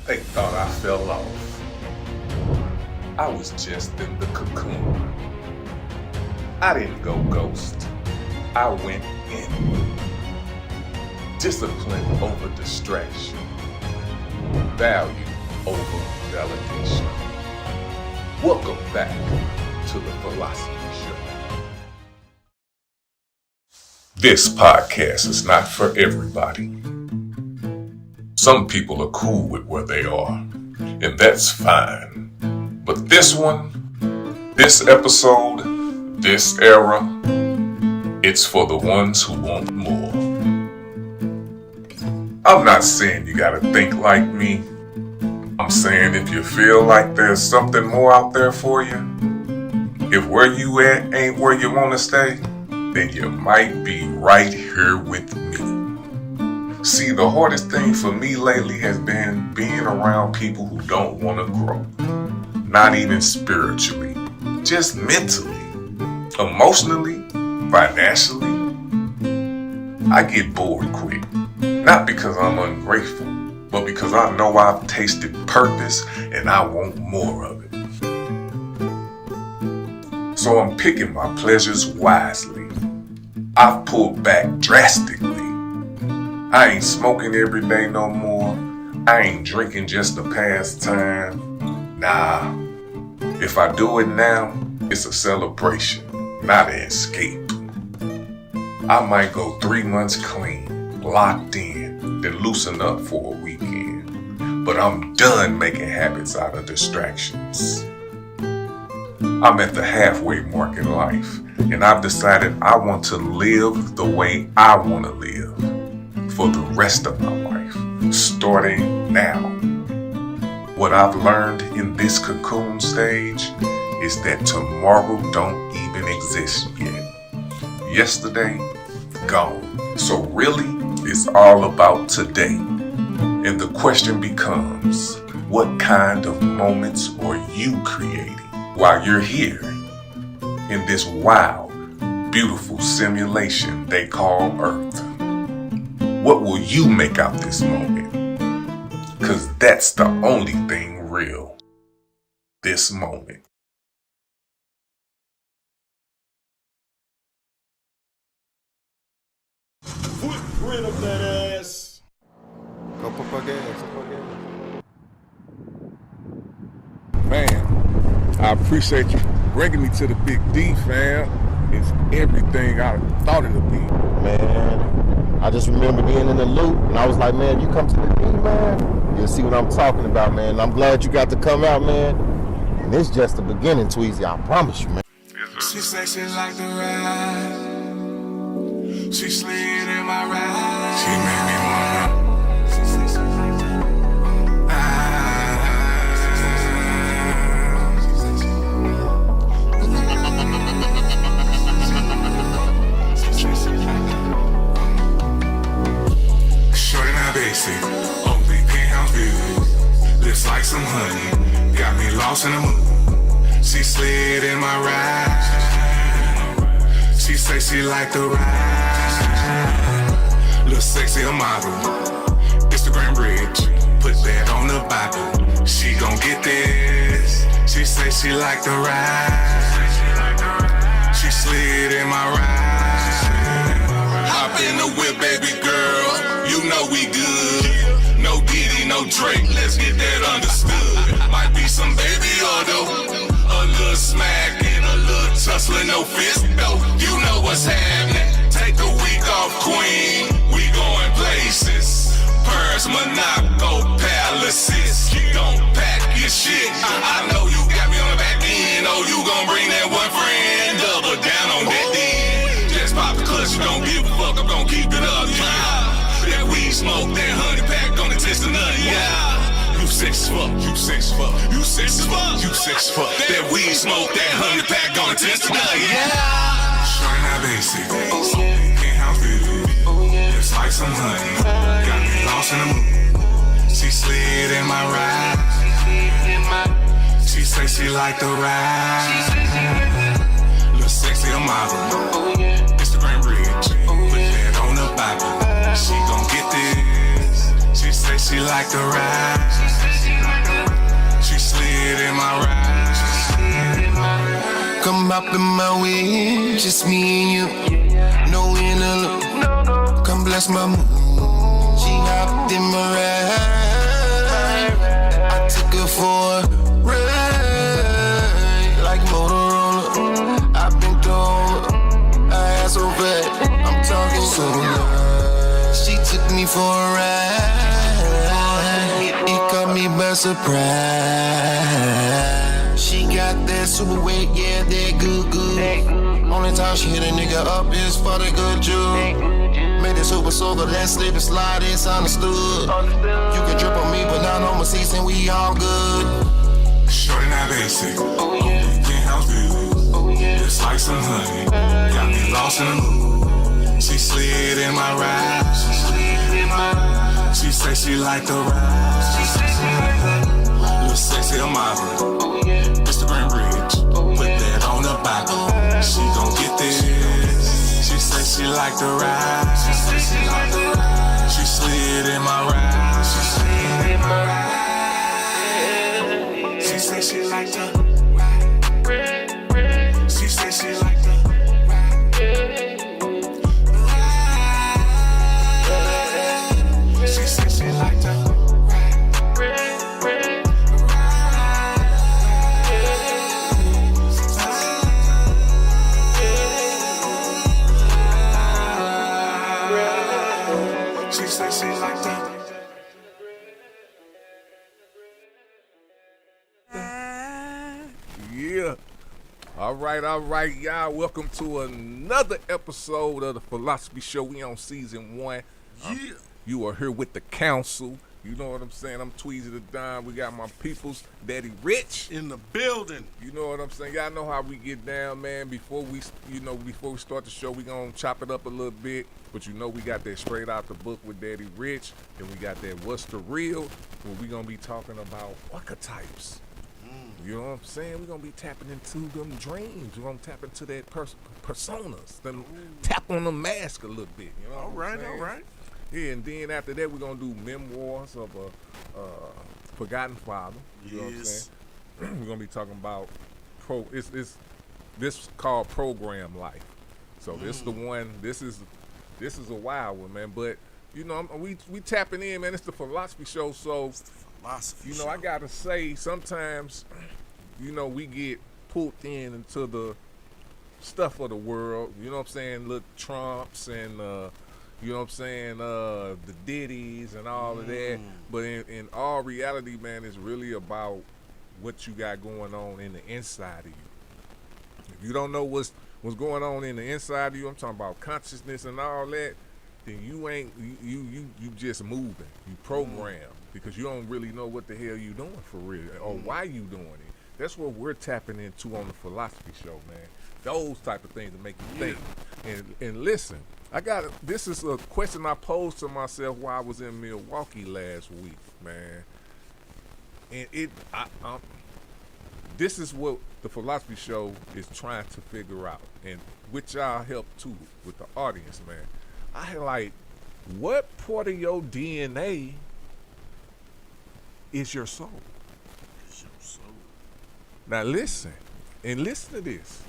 They thought I fell off. I was just in the cocoon. I didn't go ghost. I went in. Discipline over distraction. Value over validation. Welcome back to the Philosofee Show. This podcast is not for everybody. Some people are cool with where they are, and that's fine. But this one, this episode, this era, it's for the ones who want more. I'm not saying you gotta think like me. I'm saying if you feel like there's something more out there for you, if where you at ain't where you wanna stay, then you might be right here with me. See, the hardest thing for me lately has been being around people who don't want to grow. Not even spiritually, just mentally, emotionally, financially. I get bored quick. Not because I'm ungrateful, but because I know I've tasted purpose and I want more of it. So I'm picking my pleasures wisely. I've pulled back drastically. I ain't smoking every day no more. I ain't drinking just to pass time. Nah, if I do it now, it's a celebration, not an escape. I might go 3 months clean, locked in, then loosen up for a weekend. But I'm done making habits out of distractions. I'm at the halfway mark in life, and I've decided I want to live the way I want to live for the rest of my life, starting now. What I've learned in this cocoon stage is that tomorrow don't even exist yet. Yesterday, gone. So really, it's all about today. And the question becomes, what kind of moments are you creating while you're here in this wild, beautiful simulation they call Earth? What will you make out this moment? 'Cause that's the only thing real. This moment. Footprint of that ass. Go put my gas. Man, I appreciate you bringing me to the Big D, fam. It's everything I thought it would be. Man, I just remember being in the loop, and I was like, man, you come to the D, man, you'll see what I'm talking about, man. And I'm glad you got to come out, man. And it's just the beginning, Tweezy, I promise you, man. She sexy like the ride. She slid in my ride. She made me wanna. Shorty not basic, only penthouse view. Lips like some honey, got me lost in the mood. She slid in my ride. She say she like the ride. Look sexy, a model. Instagram rich, put that on the Bible. She gon' get this. She say she like the ride. She slid in my ride. Hop in the whip, baby girl. You know we good. No Diddy, no Drake. Let's get that understood. Might be some baby auto. A little smack and a little tussle, no fist though. You know what's happening. Take a week off, queen. We going places. Paris, Monaco, palaces. Don't pack your shit. I know you got me on the back end. Oh, you gon' bring that one friend. Double down on that then. Just pop the clutch, you don't give a fuck. I'm gon' keep it up, yeah. That weed smoke, that honey pack on the test of nothing, yeah. You six fuck, you six fuck, you six fuck, you six fuck. That weed smoke, that honey pack on the test of nothing, yeah. Shorty not basic, penthouse view. Just like some honey, got me lost in the mood. She slid in my ride. She say she like the ride. Look sexy, a model. Instagram rich, put that on the Bible. She gon' get this. She say she like the ride. slid in my ride. Come up in my way, just me and you. No inner, come bless my mood. She hopped in my ride. I took her for a ride, like Motorola. I've been told I had so bad. I'm talking so loud. She took me for a ride. It caught me by surprise. She got that super weight, yeah, that good. Only time she hit a nigga up is for the good juice. Made it super soaker, that slip and slide, it's understood. You can drip on me, but not on my seats, and we all good. Shorty not basic. Penthouse view. It's like some honey. Got me lost in the mood. She slid in my ride. She say she like the ride. Little sexy model. Instagram bridge. Put that on the Bible. She gon' get this. She say she like the ride. She slid in my ride. She say she like the ride. She say she like the ride. She say she like the She say she like that. Yeah. All right, y'all. Welcome to another episode of the Philosophy Show. We on season 1. Yeah. You are here with the council. You know what I'm saying? I'm Tweezy the Don. We got my peoples, Daddy Rich. In the building. You know what I'm saying? Y'all know how we get down, man. Before we start the show, we gonna chop it up a little bit. But you know we got that straight out the book with Daddy Rich. Then we got that What's the Real, where we gonna be talking about archetypes. You know what I'm saying? We're gonna be tapping into them dreams. We're gonna tap into that personas. Then tap on the mask a little bit. You know what I'm saying? All right. Yeah, and then after that, we're gonna do memoirs of a forgotten father. You know what I'm Yes. saying? We're gonna be talking about this called program life. So this the one. This is a wild one, man. But you know, we tapping in, man. It's the Philosophy Show. So Philosophy you know, Show. I gotta say, sometimes, you know, we get pulled into the stuff of the world. You know what I'm saying? Look, Trumps and you know what I'm saying, the Diddy's and all of that. But in all reality, man, it's really about what you got going on in the inside of you. If you don't know what's going on in the inside of you, I'm talking about consciousness and all that, then you ain't you just moving. You program because you don't really know what the hell you doing for real or why you doing it. That's what we're tapping into on the Philosophy Show, man. Those type of things that make you think. And listen, this is a question I posed to myself while I was in Milwaukee last week, man. And this is what the Philosophy Show is trying to figure out, and which y'all help too with the audience, man. I like, what part of your DNA is your soul? It's your soul. Now listen to this,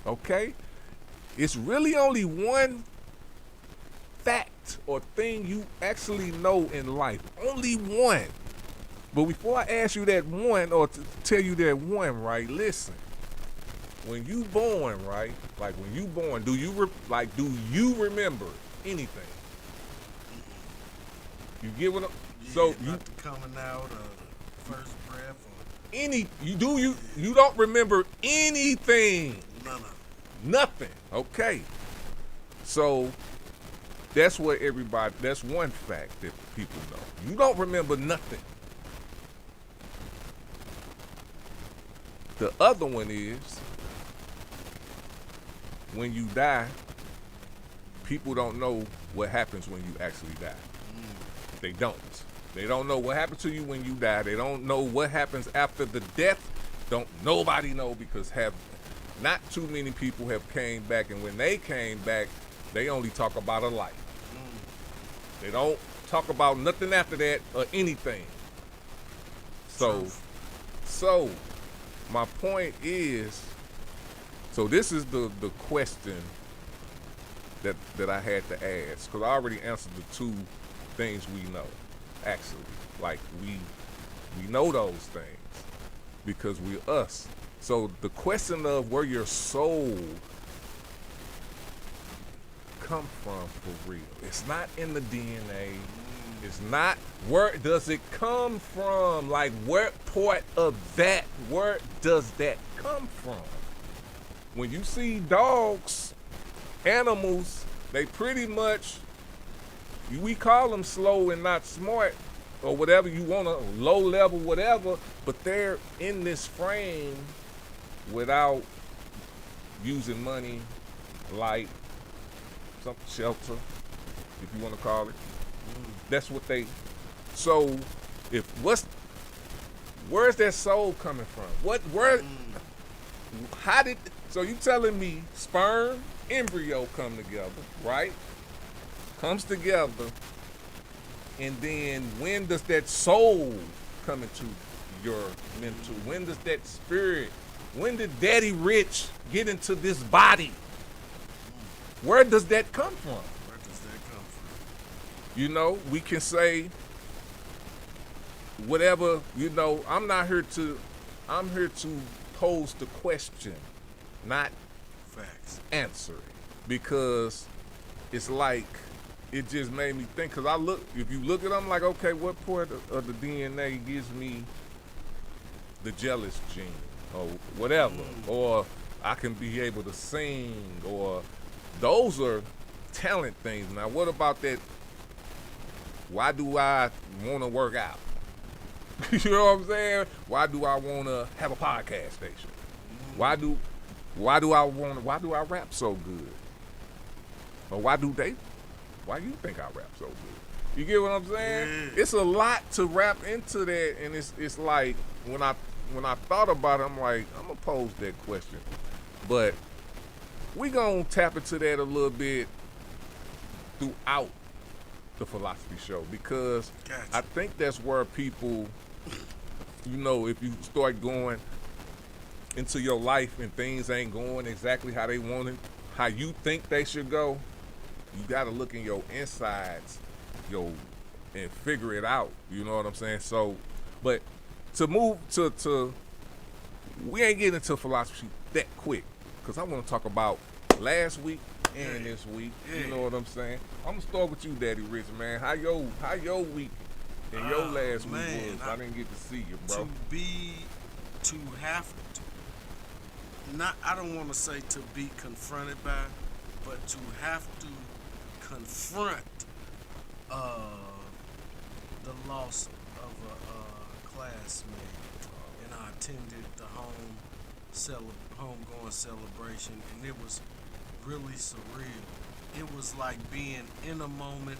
okay? It's really only one fact or thing you actually know in life. Only one. But before I ask you that one or to tell you that one, right, listen. When you born, right, like when you born, do you remember anything? You get what I'm... Yeah, So not you... the coming out of first breath or You don't remember anything. none of it. Nothing. Okay. So that's what that's one fact that people know. You don't remember nothing. The other one is when you die, people don't know what happens when you actually die. They don't. They don't know what happened to you when you die. They don't know what happens after the death. Don't nobody know because not too many people have came back, and when they came back, they only talk about a life. They don't talk about nothing after that or anything. So So, my point is, so this is the question that I had to ask, because I already answered the two things we know, actually. Like, we know those things because we're us. So the question of where your soul come from for real, it's not in the DNA. It's not, where does it come from? Like, where part of that, where does that come from? When you see dogs, animals, they pretty much, we call them slow and not smart, or whatever you want to, low level, whatever, but they're in this frame without using money, light, some shelter, if you want to call it. That's what they, so where's that soul coming from? How did, so you telling me sperm, embryo come together, right? Comes together, and then when does that soul come into your mental? When does that spirit, when did Daddy Rich get into this body? Where does that come from? Where does that come from? You know, we can say whatever, you know, I'm here to pose the question, not Facts. answer it. Because it's like, it just made me think, because if you look at them, like, okay, what part of the DNA gives me the jealous gene or whatever, or I can be able to sing, or those are talent things. Now, what about that? Why do I want to work out? You know what I'm saying? Why do I want to have a podcast station? Why do I rap so good? Or why you think I rap so good? You get what I'm saying? Yeah. It's a lot to wrap into that, and it's like, when I thought about it, I'm like, I'm gonna pose that question. But we gonna tap into that a little bit throughout the Philosophy Show, because Gotcha. I think that's where people, you know, if you start going into your life and things ain't going exactly how they want it, how you think they should go, you gotta look in your insides, and figure it out. You know what I'm saying? So, but to move to we ain't getting into philosophy that quick, because I want to talk about last week and this week. You know what I'm saying? I'm gonna start with you, Daddy Rich, man. How your week and your last week was? I didn't get to see you, bro. I don't want to say to be confronted by, but to have to confront the loss of a classmate, and I attended the homegoing celebration, and it was really surreal. It was like being in a moment.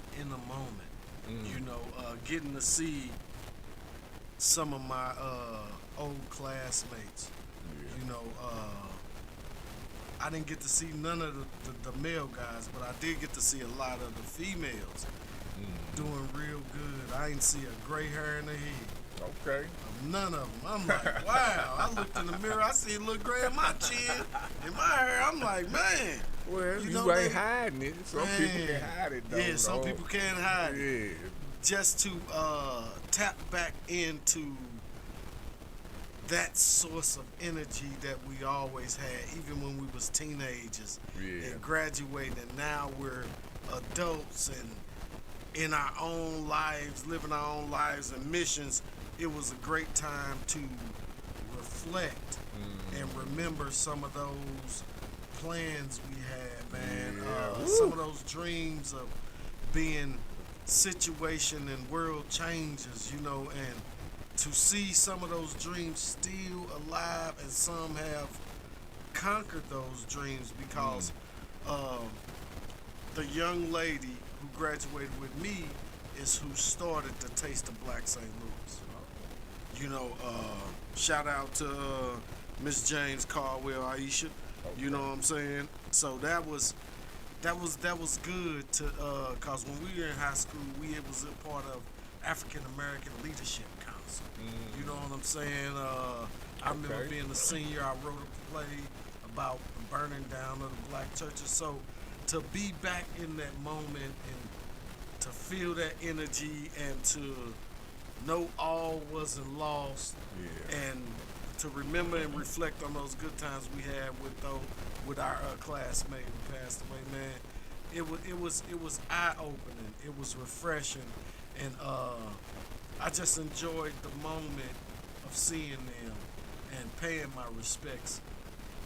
You know, getting to see some of my old classmates. You know, I didn't get to see none of the male guys, but I did get to see a lot of the females doing real good. I didn't see a gray hair in the head. Okay. None of them. I'm like, wow. I looked in the mirror, I see a little gray in my chin, in my hair. I'm like, man. Well, you know, ain't hiding it. Some people can hide it, though. Yeah, some people can't hide it. Yeah. Just to tap back into that source of energy that we always had, even when we was teenagers and graduating, and now we're adults and in our own lives, living our own lives and missions. It was a great time to reflect and remember some of those plans we had, man. Some of those dreams of being situation and world changes, you know, and to see some of those dreams still alive, and some have conquered those dreams, because the young lady who graduated with me is who started the Taste of Black St. Louis. You know, shout out to Miss James Caldwell, Aisha. You know what I'm saying? So that was good to, cause when we were in high school, we was a part of African American Leadership Council. was. You know what I'm saying? I remember Okay. being a senior. I wrote a play about the burning down of the black churches. So to be back in that moment and to feel that energy and to know all wasn't lost, Yeah. and to remember and reflect on those good times we had with our classmate who passed away, man. It was eye opening. It was refreshing, and I just enjoyed the moment of seeing them and paying my respects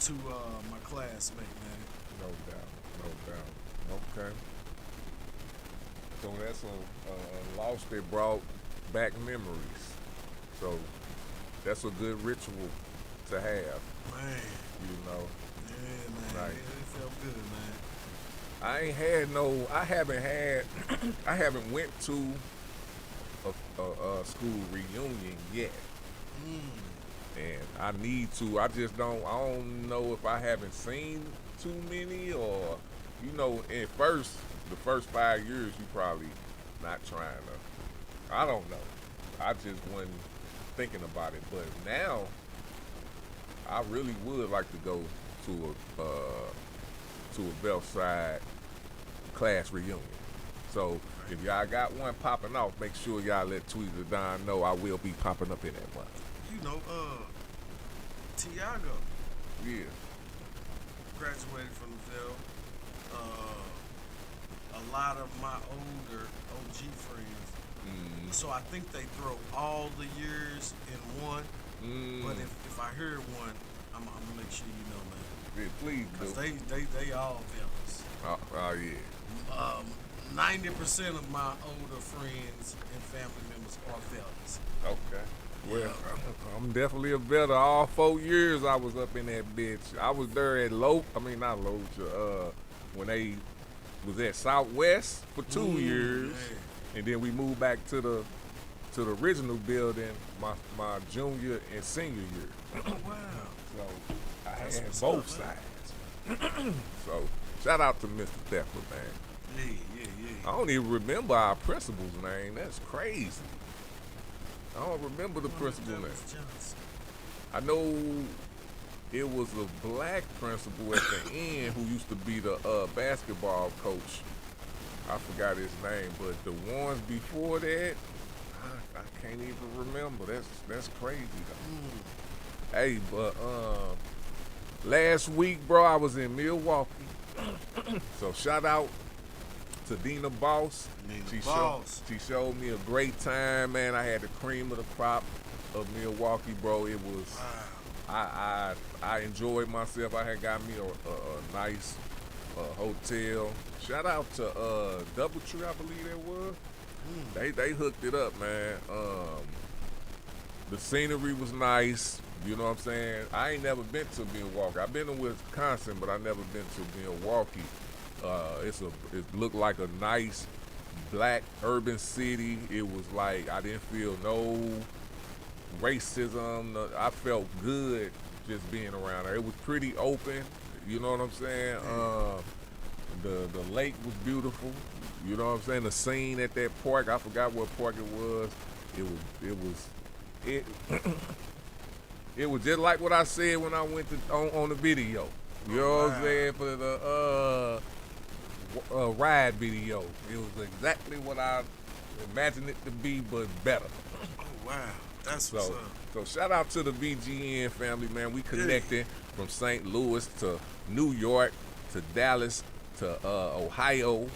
to my classmate, man. No doubt. No doubt. Okay. So that's a loss that brought back memories. So that's a good ritual to have, Man, you know. yeah, man, Right. it felt good, man. I haven't went to a school reunion yet. And I need to. I don't know if I haven't seen too many, or, you know, the first 5 years, you probably not trying to. I don't know. I just wasn't thinking about it. But now, I really would like to go to a Bellside class reunion. So if y'all got one popping off, make sure y'all let Tweezer Don know I will be popping up in that one. You know, Tiago Yeah. graduated from the Ville. A lot of my older OG friends. So I think they throw all the years in one. But if I hear one, I'm gonna make sure you know, man. Yeah, please Cause do. they all fellas. Oh yeah. 90% of my older friends and family members are fellas. Okay. Well, Yeah. I'm definitely a veteran. All 4 years I was up in that bitch. I was there at when they was at Southwest for 2 years, man. and then we moved back to the original building my junior and senior year. Oh wow. So I That's had what's both up, man. sides. So shout out to Mr. Theffer, man. Yeah. I don't even remember our principal's name. That's crazy. I don't remember the principal name. Johnson. I know it was a black principal at the end who used to be the basketball coach. I forgot his name, but the ones before that, I can't even remember. That's crazy though. Hey, but last week, bro, I was in Milwaukee. So shout out to Dina Boss. She showed me a great time, man. I had the cream of the crop of Milwaukee, bro. It was I enjoyed myself. I had got me a nice hotel. Shout out to Doubletree, I believe that was. They hooked it up, man. The scenery was nice. You know what I'm saying? I ain't never been to Milwaukee. I've been to Wisconsin, but I never been to Milwaukee. It looked like a nice black urban city. It was like I didn't feel no racism. I felt good just being around there. It was pretty open. You know what I'm saying? The lake was beautiful. You know what I'm saying? The scene at that park, I forgot what park it was. It was just like what I said when I went on the video. You know what I'm saying? For the ride video. It was exactly what I imagined it to be, but better. Oh wow. That's what's up. So shout out to the VGN family, man. We connected from St. Louis to New York to Dallas to Ohio,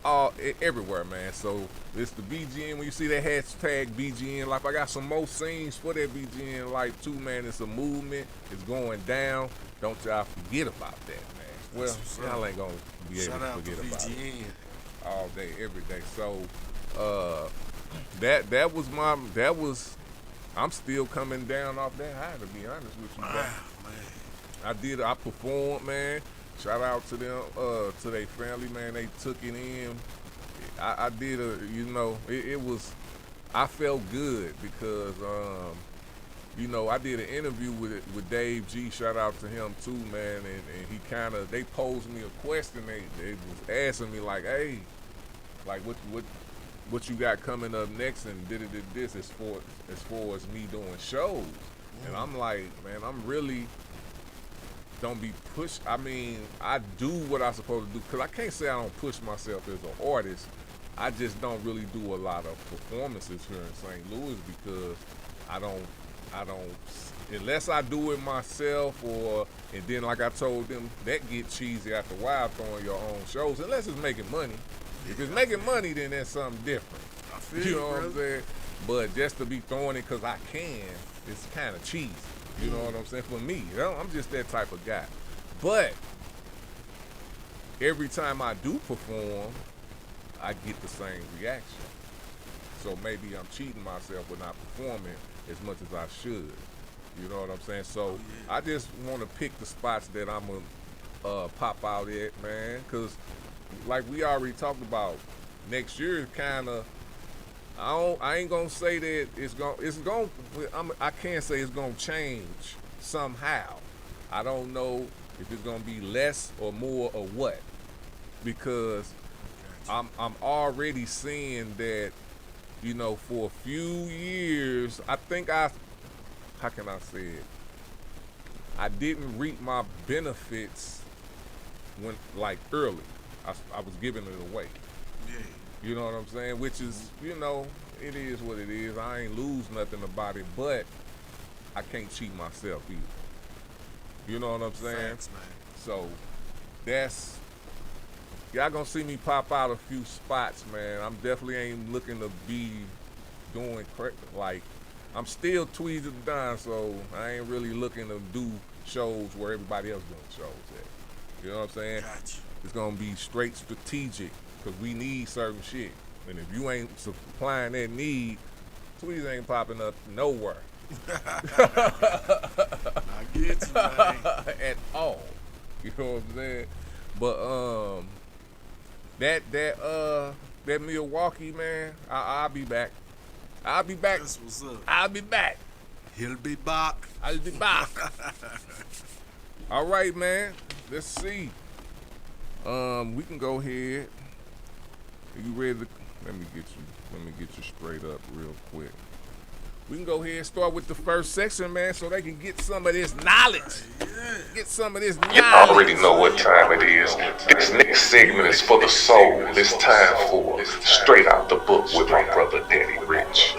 all everywhere, man. So it's the BGN. When you see that hashtag BGN Life, I got some more scenes for that BGN Life too, man. It's a movement. It's going down. Don't y'all forget about that, man. Well, y'all ain't gonna be able to forget about it all day, every day. So that was. I'm still coming down off that high, to be honest with you. Man. I performed, man. Shout out to them, to their family, man. They took it in. I did it was, I felt good because, I did an interview with Dave G. Shout out to him too, man. And they posed me a question. They was asking me like, hey, like what what you got coming up next and this as far as me doing shows. And I'm like, man, I'm really don't be pushed. I mean, I do what I'm supposed to do, because I can't say I don't push myself as an artist. I just don't really do a lot of performances here in St. Louis, because I don't, unless I do it myself, and then like I told them, that get cheesy after a while throwing your own shows, unless it's making money. If it's making money, then that's something different. I feel You know what I'm saying? But just to be throwing it because I can, it's kind of cheesy. You know what I'm saying? For me, you know, I'm just that type of guy. But every time I do perform, I get the same reaction. So maybe I'm cheating myself with not performing as much as I should. You know what I'm saying? So I just want to pick the spots that I'm going to pop out at, man. Because like we already talked about, next year is kind of, I ain't gonna say that I can't say it's gonna change somehow. I don't know if it's gonna be less or more or what, because I'm already seeing that, you know, for a few years, I think how can I say it? I didn't reap my benefits when, like, early. I was giving it away. Yeah. You know what I'm saying? Which is, you know, it is what it is. I ain't lose nothing about it, but I can't cheat myself either. You know what I'm saying? Thanks, man. So that's, y'all gonna see me pop out a few spots, man. I'm definitely ain't looking to be doing like, I'm still Tweezy Don, so I ain't really looking to do shows where everybody else doing shows at. You know what I'm saying? Gotcha. It's gonna be straight strategic, because we need certain shit. And if you ain't supplying that need, Tweezy ain't popping up nowhere. I get you, man. At all. You know what I'm saying? But that Milwaukee, man, I'll be back. I'll be back. That's what's up. I'll be back. He'll be back. I'll be back. All right, man. Let's see. We can go ahead. Are you ready to? Let me get you straight up real quick. We can go ahead and start with the first section, man, so they can get some of this knowledge. Get some of this knowledge. You already know what time it is. This next segment is for the soul. It's time for Straight Out the Book with my brother Daddy Rich.